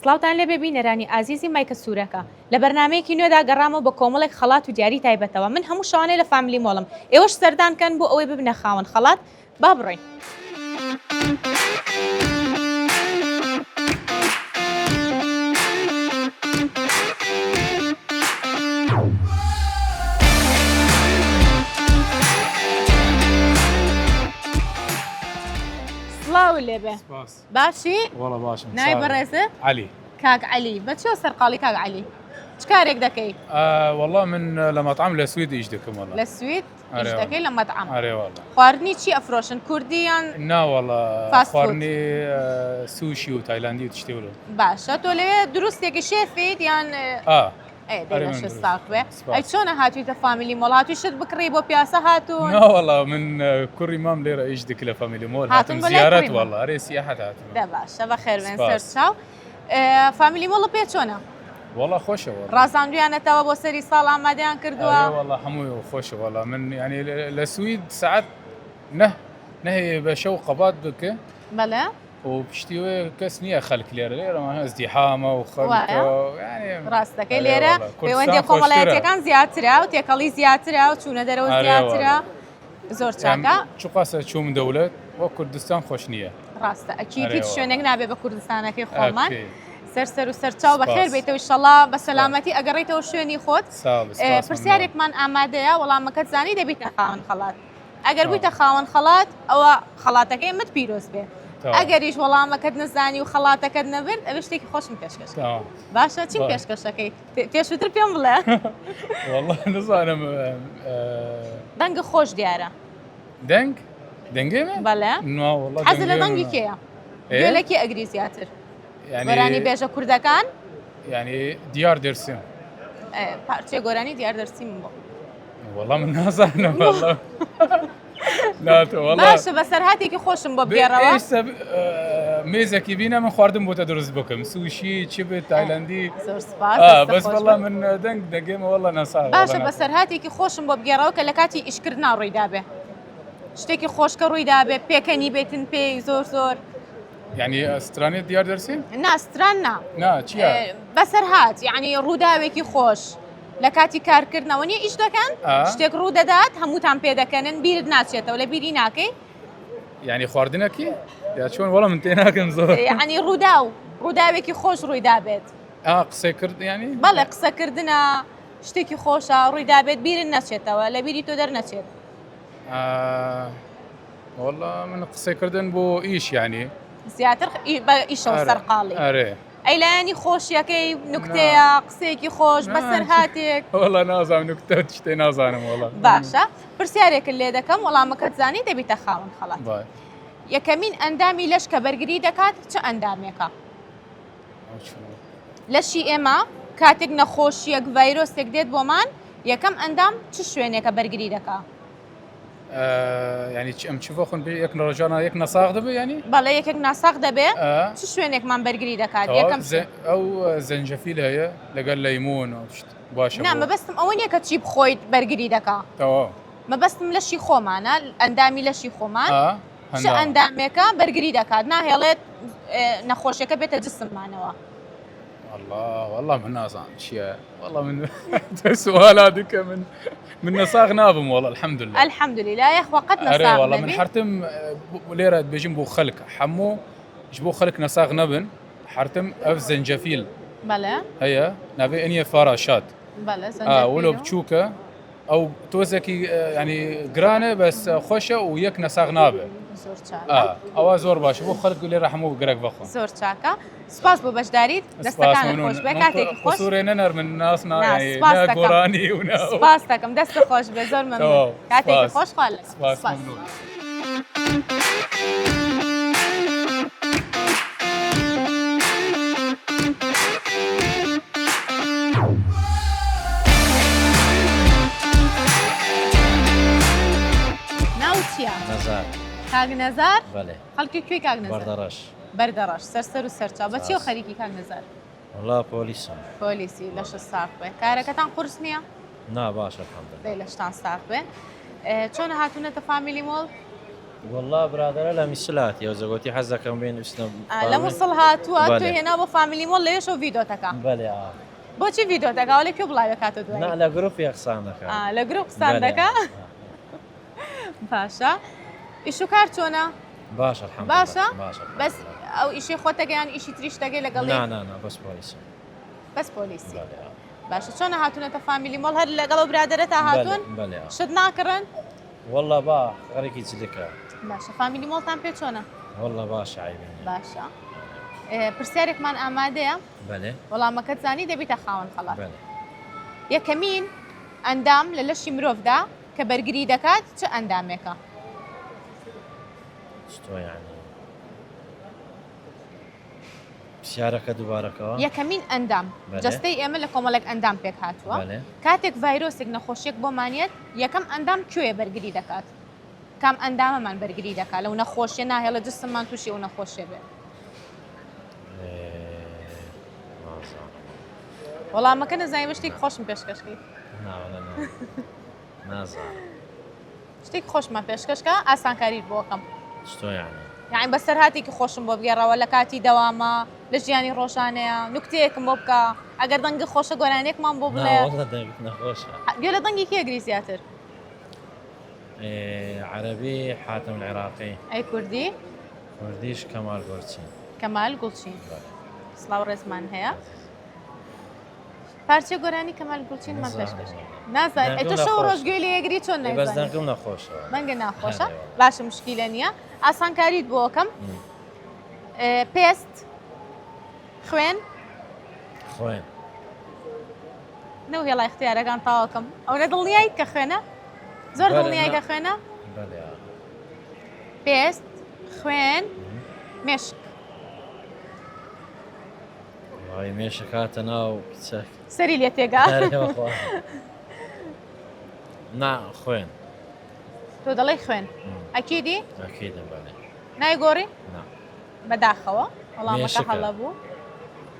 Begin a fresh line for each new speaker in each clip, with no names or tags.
سڵاوتان لێ بێ بینەرانی ئازیزی مایکە سوورەکە لە بەرنامەیەکی نوێدا گەڕامەوە بە کۆمەڵێک خەڵات و دیاری تایبەتەوە من هەموو شەوانەی لە فامیلی مۆڵم ئێوەش سەردانکەن بۆ ئەوەی ببنە خاوەن خەڵات با بڕۆین. سڵاو لێبێ باشی؟
والله باشم.
ناوی بەڕێزە؟
علي.
کاک عەلی بەچێوە سەرقاڵی کاک عەلی؟ چ کارێک دەکەی؟
والله من لمطعم لسويد ايش دكم والله.
لە سوید ئیش دەکەی لە مەطعەم.
اري والله.
خواردنی چی ئەفرۆشن کوردی یان؟
نا والله
فاست فود.
خواردني سوشي وتايلاندي وتشتغلوا.
باشە تۆ لەوێ دروستێکی شێفیت یان؟ دەیشت ساق بێ. ئەی چۆنە هاتوویتە فامیلی مۆڵ هاتووی شت بکڕی بۆ پیاسە هاتوون؟
نا والله من كل امام ليره ايش دك لفاميلي مول هاتم زيارات والله اري سياحه هاتم.
دا باشە بەخێر بێن سەر چاو. فامیلی مۆڵە پێ چۆنە؟
والله خوشه والله.
ڕازاندویانەتەوە بۆ سەری ساڵ ئامادەیان کردووە؟
والله حموي خوشه والله من يعني لسويد ساعات نهي بشوق قبات بك.
بەڵێ.
وبشتوي كسنية خلك ليرة ما ازدحامة وخلك يعني
ڕاستەکەی لێرە پەیوەندی کۆمەڵایەتیەکان زیاترا و تێکەڵی زیاترا و چوونە دەرەوە زیاترا زۆر چاکە.
چ قاسە چوم دەولەت وە کوردستان خۆش نییە.
ڕاستە ئەکییت شوێنێک نابێ بە کوردستانەکەی خۆمان سەر و سەرچاو بەخێر بێتەوە ئینشەڵا بە سەلامەتی ئەگەڕێیتەوە شوێنی خۆت. پرسیارێکمان ئامادەیە وەڵامەکەت زانی دەبیتە خاوەن خەڵات. ئەگەر بوویتە خاوەن خەڵات ئەوە خەڵاتەکەی مت پیرۆز بێ. ئەگەریش وەڵامەکەت نەزانی و خەڵاتەکەت نەبێت ئەوە شتێکی خۆشم پێشکەش باشە چیم پێشکەشەکەی پێشووتر پێم بڵێ.
والله نزانم
دەنگە خۆش دیارە.
دەنگێ
بەڵێ حەزت لە دەنگی کێیە؟ گوێلەکی ئەگری زیاتر گۆرانی بێژە کوردەکان؟
یعنی دیار دەرسیم
پارچێ گۆرانی دیار دەرسیم بۆ
والله من نازانم والله.
باشە بە سەرهاتێکی خۆشم بۆ بگێڕەوە
مێزێکی بینە من خواردم بۆتە دروست بکەم سوشی چی بێت تایلەندی
زۆر سپاس
بەس والله من دەنگ دەگەمە والله نەسا.
باشە بە سەرهاتێکی خۆشم بۆ بگێڕەوە کە لە کاتی ئیشکردنا ڕوویدا بێ شتێکی خۆشکە ڕوویدا بێ پێکەنی بێتن پێی زۆر
یعنی ئەسترانێت دیار دەرسیم؟
ناستران
نا چییە؟
بەسەرهات یعنی ڕووداوێکی خۆش لە کاتی کارکردنەوە نیە ئیش دەکەن شتێک ڕوو دەدات هەمووتان پێ دەکەنن بیرت ناچێتەوە لە بیری ناکەی؟
یعنی خواردنەکی؟ یا چۆن وەڵام من تێ ناکەم زۆر.
یعنی ڕووداوێکی خۆش ڕوویدا بێت.
قسەی کرد ینی؟
بەڵێ قسەکردنە شتێکی خۆشە ڕوویدا بێت بیرن نەچێتەوە لە بیری تۆ دەرنەچێت.
والله من قسەکردن بۆ ئیش ینی
زیاتر بە ئیشەوە سەرقاڵی. ئەیلایانی خۆشیەکەی نوکتەیە قسەیەکی خۆش بەسەر هاتێک
والله نازانم نوکتە شتێ نازانم والله.
باشە پرسیارێکت لێ دەکەم وەڵامەکەت زانی دەبیتە خاوەن خەڵات. یەکەمین ئەندامی لەش کە بەرگری دەکات چ ئەندامێکە؟ لەشی ئێمە کاتێک نەخۆشیەک ڤایرۆسێک دێت بۆمان یەکەم ئەندام چ شوێنێکە بەرگری دەکات؟
یعنی ئەم چ بۆخۆن یەک ڕۆژانە یەک نەساغ دەبێ ینی؟
بەڵێ یەکێک ناساغ دەبێ چ شوێنێکمان بەرگری دەکات؟ یەکەم
ئەو زەنجەفیل هەیە لەگەڵ لەیمۆن باشە.
نا مەبەستم ئەوە نییە کە چی بخۆیت بەرگری دەکات. مەبەستم لەشی خۆمانە ئەندامی لەشی خۆمان چ ئەندامێکە بەرگری دەکات ناهێڵێت نەخۆشیەکە بێتە جسممانەوە.
والله من نازانم چییە والله من سوالات دکە من نەساغ نابم والله الحمد لله یەخوا قەت نەساغ والله من حرتم لێرە بێژم بۆ خەلک هەموو بۆ خەلک نەساغ نەبن حرتم ئەف زەنجەفیل
بەڵێ هەیە
ناوێ ئەنیە فاراشات وەلو بچووکە ئەو تۆزێکی ینی گرانە بەس خۆشە و یەک نەساغ نابێ ئەوە زۆر باشە بۆ خەلک لێرە هەموو گرێک بەخۆ.
زۆر چاکە سپاس بۆ بەشداریت دەستەکان خۆش بێ کاتێکی خۆش
سوورێ نەنەر من ناسناگۆرانی و
سپاس دەکەم دەستە خۆش بێ زۆر مەمنون کاتێکی خۆش خاڵ
سپاس.
نەزار
کاک نەزار؟
بەڵێ.
خەڵکی کوێی کاک نەزار؟
بەردەڕەش
سەر و سەرچاو بە چیەوە خەریکی کاک نەزار؟
والله پۆلیسم.
پۆلیسی لەشە ساق بێ کارەکەتان قورس نییە؟
نا باشە الحەمدولله.
دەی لەشتان ساق بێ. چۆنە هاتوونەتە فامیلی مۆڵ؟
والله برادر لا مثلاتي وزوجتي حزكم بين اسنا
لموصل هاتوا تو هنا بو فاميلي مول ليش فيديو تكا
بله
بوچی فيديو تكا ولا كيو بلاي بكاتو دوي
لا لا جروب يخصانك
لجروب ساندكا باشا ايشو كارتونا
باشا الحمد
باشا
لله باشا
بس او اشي خوتك يعني اشي تريش تاقي لقلي
لا بس بوليس
بس بوليسي
بله
باشا شلون هاتون تا فاميلي مول هل لقلو برادرتها هاتون
بله
شد ناكرن
والله با غريك يتسلك
باشا فاميلي مول تام بيتشونا
والله باشا عيبين
باشا برسيارك مان اماده
بله
والله ما كتزاني دبي تخاون خلاص
بله
يكمين اندام للشي مروف دا كبرجري دكات چه اندامك
شتو يعني سيارك دوبارك
يكمين اندام جستي اعمل لكم مالك اندام بيك هاتوا
بله
كاتك فيروسك نخوشيك بو مانيت يكم اندام كوي برجري دكات كم اندام من برجري دكا لو نخوشي ناهي جسم ما توشي ونخوشي به والله ما كنا زي مشتيك خوش مبيشكشكي
لا نازع
شتيك خوش ما بيشكشكا اسان كارير بوكم
شتو يعني
بس هاتي كي خوشم بو بيرا ولا كاتي دواما لجياني روشانه نكتيك مبكا اگر دنگ خوشه گورانيك مان بو
لا
بلا
والله دنگ نخوشة
يولا دنگي كي اغريسياتر
عربي حاتم العراقي
اي كردي
كرديش كمال قرشي
كمال قلشين سلاو رزمان هيا پارچه گورانی کمال گلچین ما پیشکش نازای تو شو روز گویلی اگری چون نیزانی
بس دنگم نخوشه
دنگ نخوشه باشه مشکلی نیه آسان کارید بو کم پیست خوین نو هلا اختیاره کن تاکم او ندلنیای که خوینه زور دلنیای که خوینه
بله
پیست خوین مشک
والله مشكاتنا وكتسك
سري لي تيغا
نعم خوين
تو دلي خوين اكيدي
اكيد بله
ناي غوري
نعم
بداخوا والله ما تحلبوا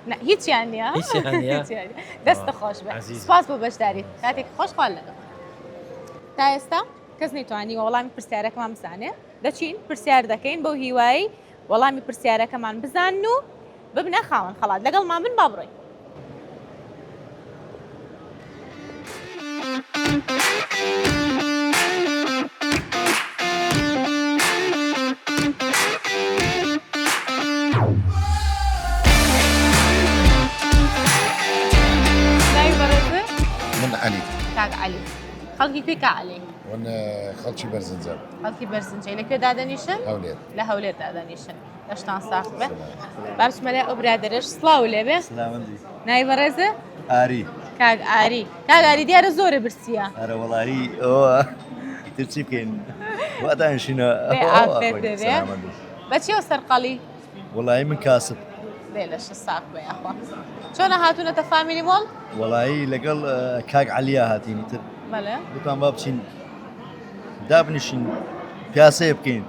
لا هيك يعني
هيك
يعني دست خوش به سپاس بو بشداري كاتك خوش خاله تايستا كزني تواني والله مي برسياره كمان مسانه دچين برسيار دكين بو هيواي والله مي برسياره كمان بزانو ببنا خاون خلاص لقل ما من بابري
من علي
كاك علي خلقي فيك علي
وانا خلشي برزنجان
خلقي برزنجي لك دادنيشن
هولير
لا هولير دادنيشن داشتان صاحبه بابش ملا برادرش صلاو لبه
سلام عندي
ناي برزه
آري
كاك آري ديار زور برسيا
أنا والله ترتيبين وقتها شنو
سلام عندي بس يو سرقلي
والله من كاسب
ليش الصاحبه يا اخوان شلون هاتونا تفاميلي مول
والله لقل كاك عليا هاتيني
بله
بتوان بابشين دابنشين بياسة يبكين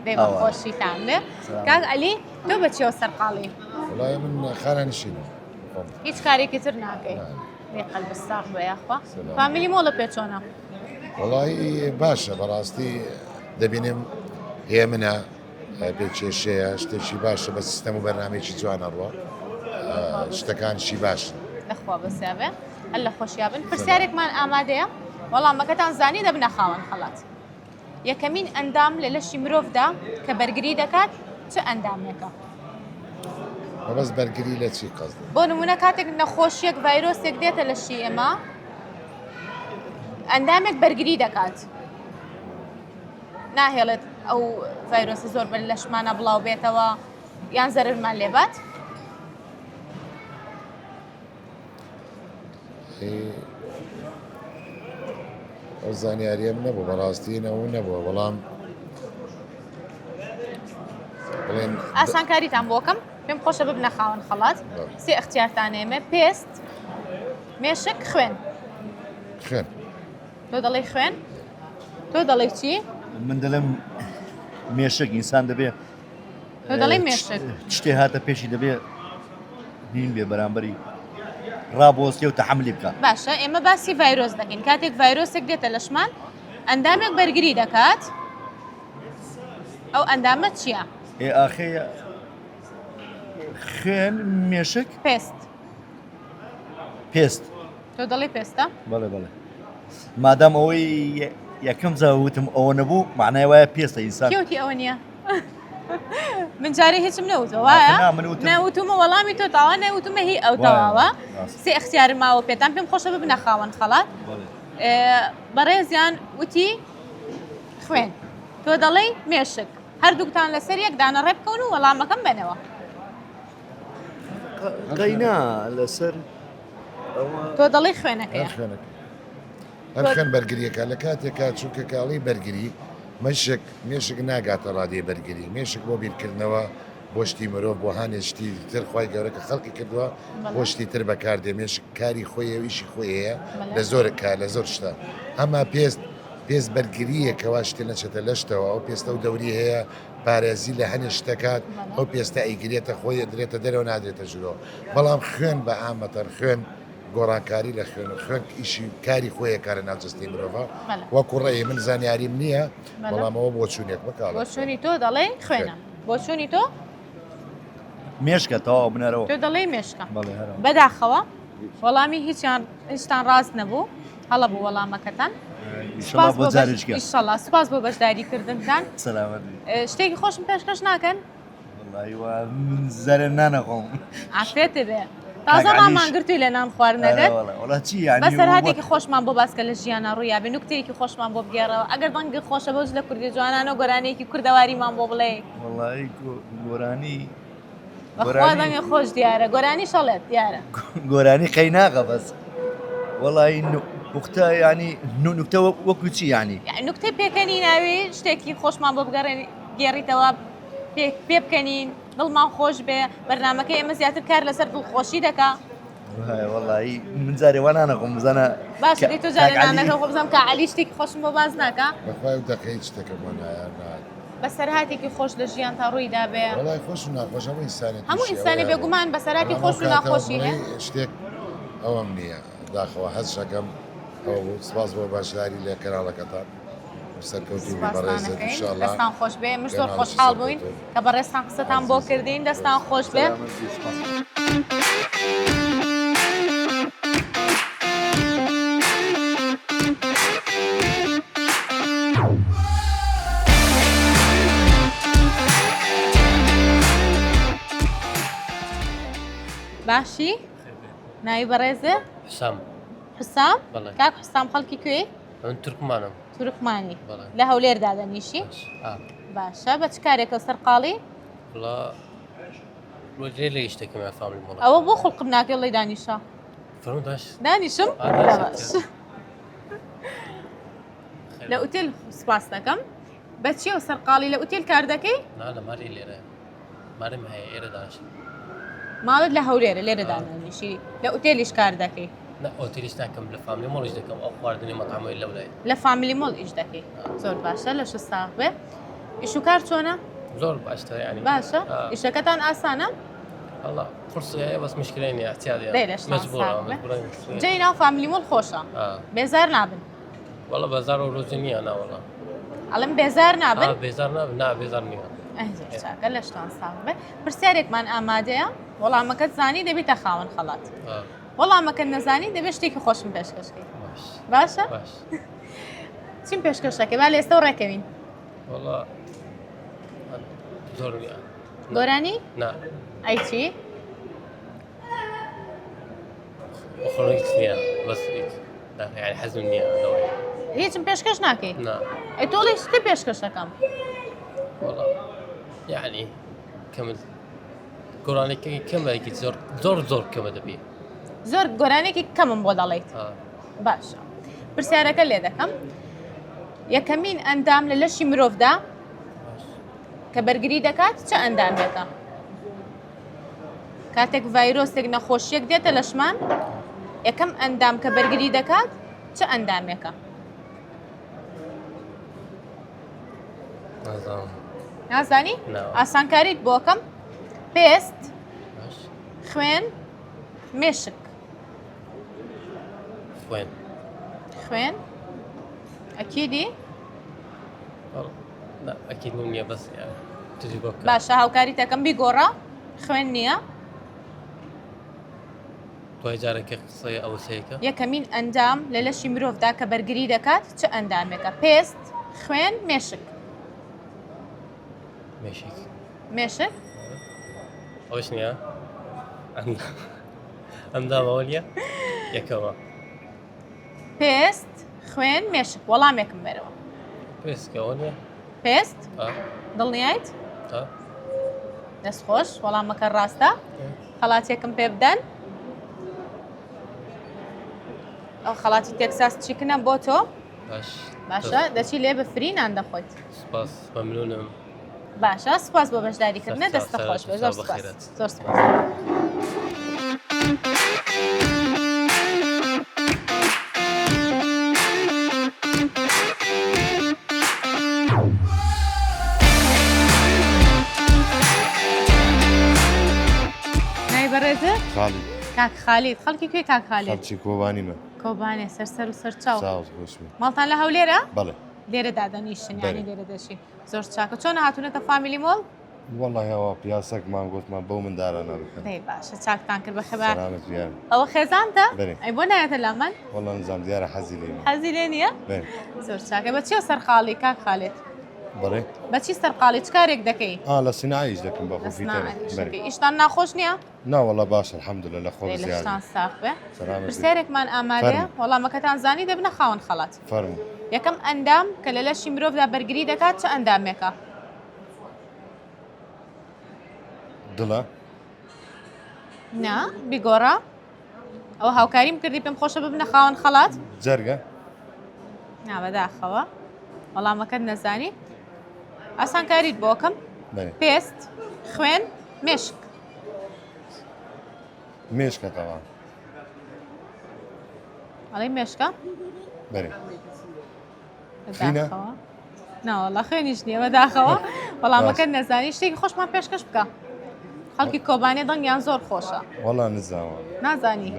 دايما خوشي تعمله كاك علي تو بتشو سرقلي
والله من خانة نشين
هيك كاري كتر ناكي قلب الصاحبه يا اخوان فاميلي مول بيتشونا
والله باشا براستي دبينم هي منها بيتشي شتشي باشا بس استمو برنامجي جوان اروى اشتكان شي باشا
اخوة بس يابن هلا خوش يابن فرسيارك مان آماده والله ما كتان زاني دبنا خاون خلاص يا كمين اندام للشي مروف دا كبرجري دكات شو اندامك
بس برجري لا شي قصدي
بون منكاتك نخوشيك فيروسك ديت للشي اما اندامك برجري دكات ناهلت او فيروس زور بلش معنا بلاو بيتوا ينزر المعلبات
ئەو زانیاریەم نەبوو بەڕاستینە و نەبووە بەڵام بڵێن
ئاسانکاریتان بۆکەم پێم خۆشە ببنە خاوەن خەڵات سێ اختیارتانێمە پێست مێشک خوێن تۆ دەڵێ خوێن تۆ دەڵێ چی؟
من دەڵێم مێشک ئینسان دەبێ
تۆ دەڵێ مێشک
شتێ هاتە پێشی دەبێ نین بێ بەرامبەری ڕابۆستێ و تەحملی بکە
باشە ئێمە باسی ڤایرۆس دەکەین کاتێک ڤایرۆسێک دێتە لەشمان ئەندامێک بەرگری دەکات ئەو ئەندامە چییە؟
ئاخەیە خوێن مێشک پێست
تۆ دەڵێ پێستە؟
بەڵێ بەڵێ مادام ئەوەی یەکەم زاوتم ئەوە نەبوو معنای وایە پێستە ئینسان
کێوتی ئەوە نییە؟ من جارێ هیچم نەوتە وایە؟ نەوتمە وەڵامی تۆ تاوا نەوتمە هی ئەو تەواوە سێ اختیارم ماوە پێتان پێم خۆشە ببنە خاوەن خەڵات بەڕێزیان وتی خوێن تۆ دەڵێ مێشک هەردووکتان لەسەر یەک دانە ڕێ بکەون و وەڵامەکەم بنەوە
قەینا لەسەر
تۆ دەڵێ خوێنەکەیە
هەر خوێن بەرگریەکە لە کاتێکا چووکە کاڵی بەرگری مێشک ناگاتە ڕادێ بەرگری مێشک بۆ بیرکردنەوە بۆ شتی مرۆڤ بۆ هاانێشتی تر خی گەورەکە خەڵکی کردووە بۆ شتی تر بەکاردێ مێشک کاری خۆی ویشی خۆیەیە لە زۆرە لە زۆر شتە ئەمە پێست بەرگریەکەوا شتێ نەچێتە لەشتەوە ئەو پێستە و دەوری هەیە پارێزی لە هەنێ شتەکات ئەو پێستە ئەیگرێتە خۆی درێتە دەرەوە نادرێتە ژورۆ بەڵام خوێن بە ئامەتەر خوێن گۆڕانکاری لە خوێن ئیشی کاری خۆیە کارە ناوجستی مرۆڤ وەکو ڕێی من زانیاریم نییە بەڵامەوە بۆ چوونێک بکڵ
بۆ چوونی تۆ دەڵێ خوێنە بۆ چوونی تۆ
مێشکە تەواو بنەرەوە
تۆ دەڵێ مێشکە بەداخەوە وەڵامی هیچیان ڕاست نەبوو هەڵە بوو وەڵامەکەتان ئیشەڵا سوپاس بۆ بەشداریکردنتان شتێکی خۆشم پێشکەش ناکەن
زەرێن نانەخۆم
ئافرێتە بێ تازە مامانگرتووی لە نان خواردنەکەت بەسەرهاتێکی خۆشمان بۆ باسکە لە ژیانە ڕوویا بێ نوکتەیەکی خۆشمان بۆ بگێڕەوە ئەگەر بەنگە خۆشە بەوز لە کوردی جوانانە و گۆرانەیەکی کوردەواریمان بۆ بڵێ
گۆرانی
بەخوا دەنگە خۆش دیارە گۆرانی شەڵێت دیارە
گۆرانی قەیناغە بەس وەڵی نوختە ینی نوکتە وەکو چی ینی
نوکتەی پێکەنی ناوی شتێکی خۆشمان بۆ بگەڕێنی گێڕیتەوە پێ بکەنین دڵمان خۆش بێ بەرنمەکەی ئێمە زیاتر کار لەسەر دڵخۆشی دەکا
وەڵی من جارێوە نانەخۆم بزانە
باش تۆ جارێنانەکە خۆ بزانم کە عەلی شتێکی خۆشم بۆ باز ناکە
بەخوای دەکەی شتێکە بۆ نایە
بەسەرهاتێکی خۆش لە ژیان تا ڕوویدا بێ
وڵای خۆش و ناخۆش
هەموو ئینسانی بێگومان بەسەراتی خۆش و ناخۆشی هەیە
شتێک ئەوەم نییە داخەوە هەز شەکەم ئەو سپاس بۆ باشداری لێ کەناڵەکەتان سەرکەوتی بەڕێزت انشاءالله
دەستان خۆش بێ مش زۆر خۆشحاڵ بووین کە بەڕێستان قسەتان بۆ کردین دەستان خۆش بێ باشی ناوی بەڕێزێ حسام کاک حسام خەڵکی کوێ
من تورکمانم
تورکمانی لە هەولێردا دەنیشی باشە بە چ کارێکە سەرقاڵی
لێ شتێکم فامی مڵ
ئەوە بۆ خڵقم ناکە لەی دانیشە دانیشم لە ئوتێل سپاس دەکەم بەچی و سەرقاڵی لە ئوتێل کار دەکەی
لە ماری لێرە مارم هەیە ئێرە داش
ماڵت لە هەولێرە لێرە دانیشی لە ئوتێلیش کار دەکەی
ئۆتیلیش ناکەم لە فامیلی مۆڵش دەکەم ئەو خواردنی مەطعەمەوەی لەولای
لە فامیلی مۆڵ ئیش دەکەی زۆر باشە لە شە ساغ بێ ئیش و کار چۆنە
زۆر باشتر ینی
باشە ئیشەکەتان ئاسانە
والله قرص بس مشكلة إني اعتيادي
مجبورة جاي ناو فاميلي مول خوشة بيزار نابن
والله بازار وروزني أنا والله
علم بيزار نابن
بيزار نابن نا بيزار نيا
زۆر چاکە لە شتان ساغبێ پرسیارێکمان ئامادەیە وەڵامەکەت زانی دەبێتە خاوەن خەڵات وەڵامەکە نەزانی دەبێت شتێکی خۆشم پێشکەشکەی باشە چیم پێشکەشەکەی با لە ئێستا ڕێکەوین
والله زۆر
گۆرانی
نا
ئەی چی
خۆڕیت نییە بەس يعني حەزم نییە
هیچم پێشکەش ناکەی ئەی تۆڵی شتێ پێشکەشەکەم
والله يعني كمل گۆرانێکی کەمێکی زۆر کەمە دەبێ
زۆر گۆرانێکی کەمم بۆ دەڵێیت باشە پرسیارەکە لێ دەکەم یەکەمین ئەندام لە لەشی مرۆڤدا کە بەرگری دەکات چه ئەندامێکە کاتێک ڤایرۆسێک نەخۆشیەک دێتە لەشمان یەکەم ئەندام کە بەرگری دەکات چه ئەندامێکە نازانی ئاسانکاریت بۆکەم پێست خوێن مێشک خوێن ئەکیدی
لا اكيد مو نية بس يعني تجي بوكا
باشە هاوکاریتەکەم بیگۆڕە خوێن نییە
توای جارێکی قسەی ئەو سەیەکە
یەکەمین ئەندام لە لەشی مرۆڤدا کە بەرگری دەکات چه ئەندامێکە پێست خوێن مێشک
مێشێک
مێشک
ئەوش نییە ئەندام ئەوە نییە یەکەوە
پێست خوێن مێشک وەڵامێکم بەرەوە
پێستکەوە نییە
پێست دڵنیایت
تا
دەستخۆش وەڵامەکە ڕاستە خەڵاتێکم پێ بدەن ئەو خەڵاتی تێکساس چیکنە بۆ تۆ
باش
باشە دەچی لێ بە فرینان دەخۆیت
سپاس مەمنونم
باشە سپاس بۆ بەشداریکردنە دەستە خۆش بێ زۆر سپاس زۆر سپاس بەڕێزە
خاڵی
کاک خالید خەڵکی کوێ کاک خالید
خەڵکی کۆبانیمە
کۆبانێ سەرسەر و سەرچاو
ساوز خۆشمی
ماڵتان لە هەولێرە
بەڵێ
لێرە دادەنیشتن ینی لێرە دەشین زۆر چاکە چۆن هاتوونەتە فامیلی مۆڵ
وەڵی هەوا پیاسەکمان گوتمان بەو مندارانە بکەن
دەی باشە چاکتان کرد بە خەبار
سەلامەت بیان
ئەوە خێزانتە
بەێ
ئەی بۆ نایەتە لامان
وەڵا نزام دیارە حەزی لێمە
حەزی لێ نییە
بێ
زۆر چاکە بەچی سەرخاڵی کاک خالێت
بەڵێ
بەچی سەرقاڵی چ کارێک دەکەی
لە سینایش دەکەم بە خۆفیتەرە
ئیشتان ناخۆش نییە
ناوەڵا باشە الحەمدولە لە خۆ
لەشتان
زیاد
ساف بێ
سەلامەت
پرسیارێکمان ئامادەیە وەڵامەکەتان زانی دەبنە خاوەن خەڵات
فەرموو
یەکەم ئەندام کە لە لەشی مرۆڤدا بەرگری دەکات چه ئەندامێکە
دڵە
نا بیگۆڕە ئەوە هاوکاریم کردی پێم خۆشە ببنە خاوەن خەڵات
جەرگە
نا بەداخەوە وەڵامەکەت نەزانی ئاسان کاریت بۆکەم پێست خوێن مێشک
مێشکە تەوا
ئەڵێ مێشکە
بەێ
بەداخەوە ناوەڵا خوێنیش نییە بەداخەوە وەڵامەکەت نەزانی شتێکی خۆشمان پێشکەش بکە خەڵکی کۆبانێ دەنگیان زۆر خۆشە
وەڵا نزاوە
نازانی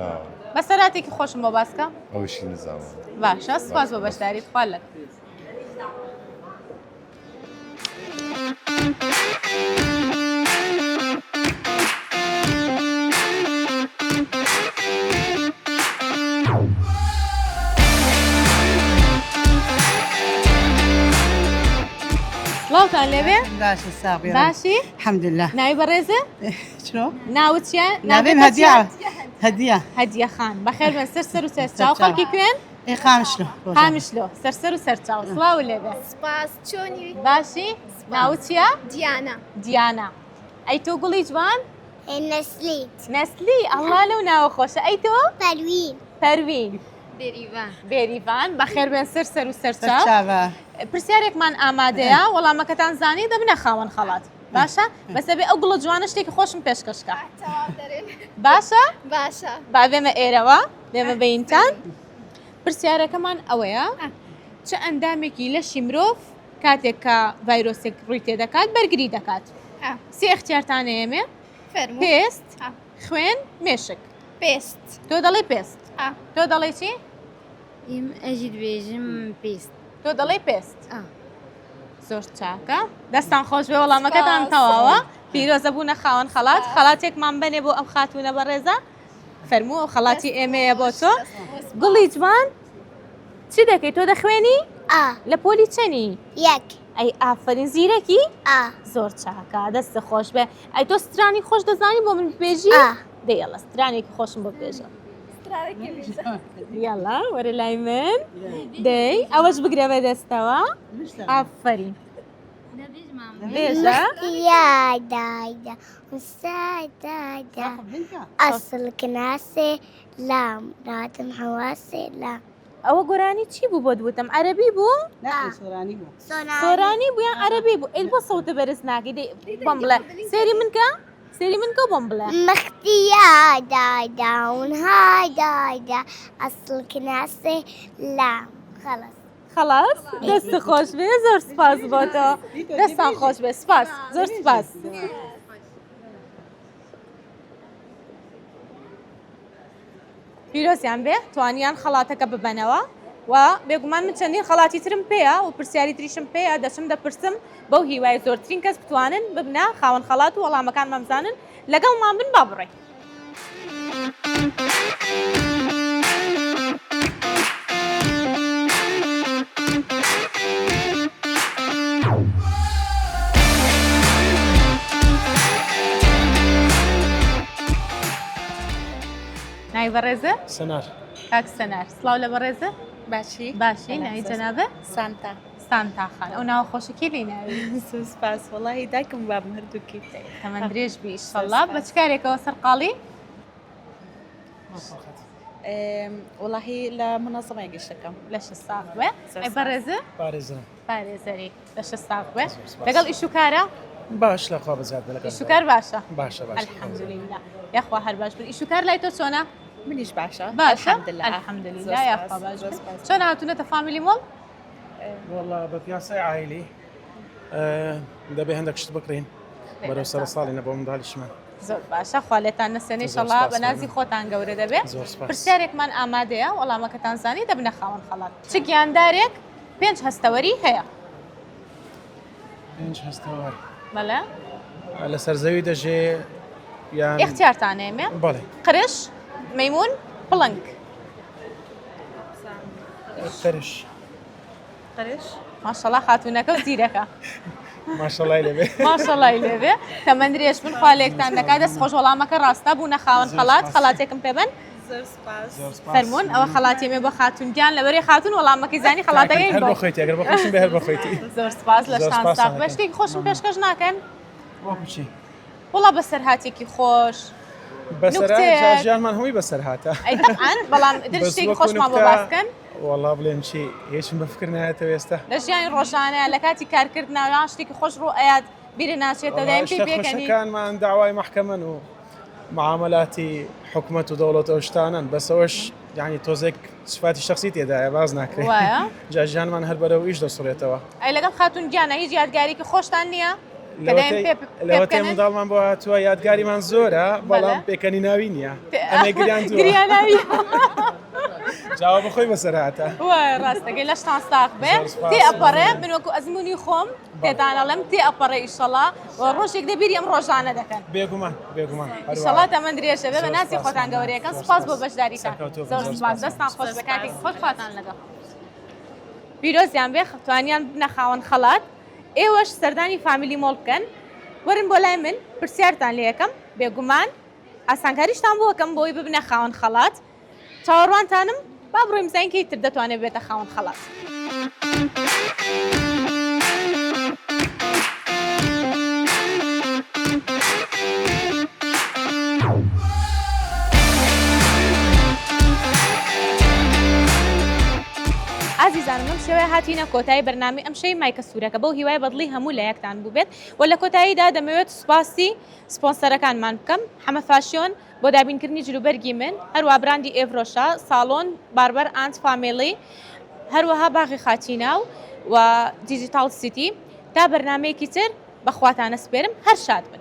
بەسەراتێکی خۆشم بۆ باسکە
ئەوشی نزاوە
باشە سپاس بۆ بەشداریت خوا لەت سڵاوتان لێبێ
باشە ساقی
باشی
الحەمدلله
ناوی بەڕێزە
چۆ
ناوت چیە
نابێم هەدیە
هەدیە خان بەخێر بن سەر و سەرچاو خەڵکی کوێن
خامشلۆ
خامشلۆ سەر و سەرچاو سڵاو لێبێ
سپاس چۆنی
باشی ناوت چیە
دیانە
دیانە ئەی تۆ گوڵی جوان
نەسلیت
نەسلی ئەڵا لەو ناوە خۆشە ئەی تۆ
پەروین
پەروین
بێریڤان
بێریڤان بەخێر بێن سەر و سەرچاو
چاوە
پرسیارێکمان ئامادەیە وەڵامەکەتان زانی دەبنە خاوەن خەڵات باشە بەسەبێ ئەو گوڵە جوانە شتێکی خۆشم پێشکەشکە باشە
باشە
با بێمە ئێرەوە بێمە بەینتان پرسیارەکەمان ئەوەیە چه ئەندامێکی لەشی مرۆڤ کاتێک کە ڤایرۆسێک ڕووی تێدەکات بەرگری دەکات سێ اختیارتان ئێمێ پێست خوێن مێشک
پێست
تۆ دەڵێ پێست تۆ دەڵێ چی
ئیم ئەژی دوێژم پێست
تۆ دەڵێ پێست زۆر چاکە دەستان خۆش بێ وەڵامەکەتان تەواوە پیرۆزە بوونە خاوەن خەڵات خەڵاتێکمان بنێ بۆ ئەم خاتوونە بەڕێزە فەرموو ئەو خەڵاتی ئێمەیە بۆ تۆ گوڵی جوان چی دەکەی تۆ دەخوێنی لە پۆلی چەنی
یەک
ئەی ئافرین زیرەکی زۆر چاکە دەستە خۆش بێ ئەی تۆ سترانی خۆش دەزانی بۆ من بێژی دەیڵە سترانێکی خۆشم بۆ بێژە یاڵا وەرە لای من دەی ئەوەش بگرە بە دەستەوە ئافرین بێژە
یادایدا وسادایدا ئەسڵ کناسێ لام راتم حواسێ لام
ئەوە گۆرانی چی بوو بۆ دووتم عەرەبی بوو
سۆرانی بوو
سۆرانی بوو یان عەرەبی بوو ئێل بۆ سەوتە بەرز ناکەی بۆم بڵێ سێری من کە سێری من کە بۆم بڵێ
مەختی یادایدا ونهادایدا ئەسڵ کناسێ لام خەڵەس
خلاص دەست خۆش بێ زۆر سپاس بۆ تۆ دەستان خۆش بێ سپاس زۆر سپاس پیرۆزیان بێ توانیان خەڵاتەکە ببەنەوە و بێگومان من چەندین خەڵاتی ترم پێیە و پرسیاری تریشم پێیە دەچم دەپرسم بەو هیوای زۆرترین کەس بتوانن ببنە خاوەن خەڵات و وەڵامەکانمان بزانن لەگەڵمان بن با بڕێ. ناوی بەڕێزە؟
سەنار.
کاک سەنار، سڵاو لە بەڕێزە؟
باشی
باشی، ناوی جەنابە؟
سانتا.
سانتا خان، ئەو ناوە خۆشکی لی ناوی؟
سوسپاس وڵی دایکم بابم هەردووکی.
تەمەن درێژ بی ئیشەڵڵا. بە چ کارێکەوە سەرقاڵی؟
وڵی لە منەزەمای گەشتەکەم
لە شەستاق بێ؟ ئەی بەڕێزە؟
پارێزم.
پارێزەری لە شەستاق بێ؟ لەگەڵ ئیش و کارە؟
باش لە خوا بەزیاد بێ.
ئیش و کار باشە؟
باشە باش.
الحەمدولیلا. یاخوا هەر باش بن. ئیش و کار لای تۆ چۆنە؟
منیش باشە.
باشە؟ الحەمدولیلا یاخوا باش بن. چۆن هاتوونەتە فامیلی مۆڵ؟
والله بە پیاسەی عایلی دەبێ هەندێک شت بکڕین بەرەو سەر ساڵی نە بۆ منداڵیشمان.
زۆر باشە، خوا لێتان نەسێنێ ئیشەڵڵا بە نازی خۆتان گەورە دەبێ. پرسیارێکمان ئامادەیە وەڵامەکەتان زانی دەبنە خاوەن خەڵات. چ گیاندارێک 5 هەستەوەری هەیە؟
5 هەستەوەری.
بەڵێ؟
لەسەر زەوی دەژێ یان
اختیارتان هەیە؟
بەڵێ.
قرش، مەیمون، پڵنگ.
قرش.
قرش؟
ماشەڵڵا خاتوونەکە و زیرەکە.
ماشەڵڵای لەبێ.
ماشەڵڵای لێبێ. تەمەن درێژ بن، خوا لێکتان دەکات. دەست خۆش وەڵامەکە ڕاستە بوونە خاوەن خەڵات. خەڵاتێکم پێ بن؟
زۆر سپاس.
فەرموون ئەوە خەڵاتی مێ بە خاتونگیان لەبەرێ خاتون وەڵامەکەی زانی خەڵاتەکەی
هەر بۆ خۆیتی ئەگەر بە خۆشم بێ هەر بە خۆیتی.
زۆر سپاس لە شانساق بە شتێکی خۆشم پێشکەش ناکەن؟
وەکو چی؟
وڵا بەسەر هاتێکی خۆش.
بەسەر ژیانمان هەمووی بەسەر هاتە.
ئەی طبعاً بەڵام شتێکی خۆشمان بۆ باسکەن.
وەڵا بڵێم چی هیچم بە فکر نایەتەوە ئێستا.
لە ژیانی ڕۆژانەیە لە کاتی کارکردنەوە یان شتێکی خۆش ڕوو ئەیات بیرە ناچێتە دایم پێی بێکەنی.
شتەکانمان داوای محکەمەن و معاملاتی حکومەت و دەوڵەت ئەو شتانن بەسەوەش یعنی تۆزێک سفاتی شخصی تێدایە باز ناکرێت.
وایە؟
جا ژیانمان هەر بەرەو ئیش دەسوڕێتەوە.
ئەی لەگەڵ خاتون گیانە هیچ یادگاریکی خۆشتان نییە؟
لەوەتەی منداڵمان بۆ هاتووە یادگاریمان زۆرە بەڵام پێکەنی ناوی نییە. ئەمێ
گریاناوی.
جاوە بخۆی بەسەر هاتە.
وای ڕاستەکەی لە شتان ساق بێ. تێ ئەپەڕێ من وەکو ئەزمموی خۆم تێتان ئەڵێم تێ ئەپەڕێ ئیشەڵڵا ڕۆژێک دەبیری ئەم ڕۆژانە دەکەن.
بێگومان بێگومان.
ئیشەڵڵا تەمەن درێژە بێ بە ناسی خۆتان گەورەیەکەن. سوپاس بۆ بەشداریتان. زۆر سوپاس دەستان خۆش بە کاتێکی خۆش خواتان لەگەڵ. پیرۆزیان بێ توانیان بنە خاوەن خەڵات. ئێوەش سەردانی فامیلی مۆڵ بکەن. وەرن بۆ لای من پرسیارتان لێ یەکەم بێگومان ئاسانکاریشتان بۆ یەکەم بۆی ببنە خاوەن خەڵات. چاوەڕوانتانم با بڕۆیم بزانین کەی تر دەتوانێت بێتە خاوەن خەڵات. عزیزانم ئەم شێوەیە هاتیینە کۆتایی بەرنامەی ئەم شەی مایکە سوورەکە بەو هیوای بەدڵی هەموو لە یەکتان بوو بێت و لە کۆتاییدا دەمەوێت سوپاسی سپۆنسەرەکانمان بکەم حەمە فاشیۆن بۆ دابینکردنی جلوبەرگی من هەروە براندی ئێڤرۆشا ساڵۆن باربەر ئانت فامیلی هەروەها باغی خاتیناو و دیجیتال سیتی تا بەرنمەیەکی تر بەخواتانە سپێرم هەر شاد بن.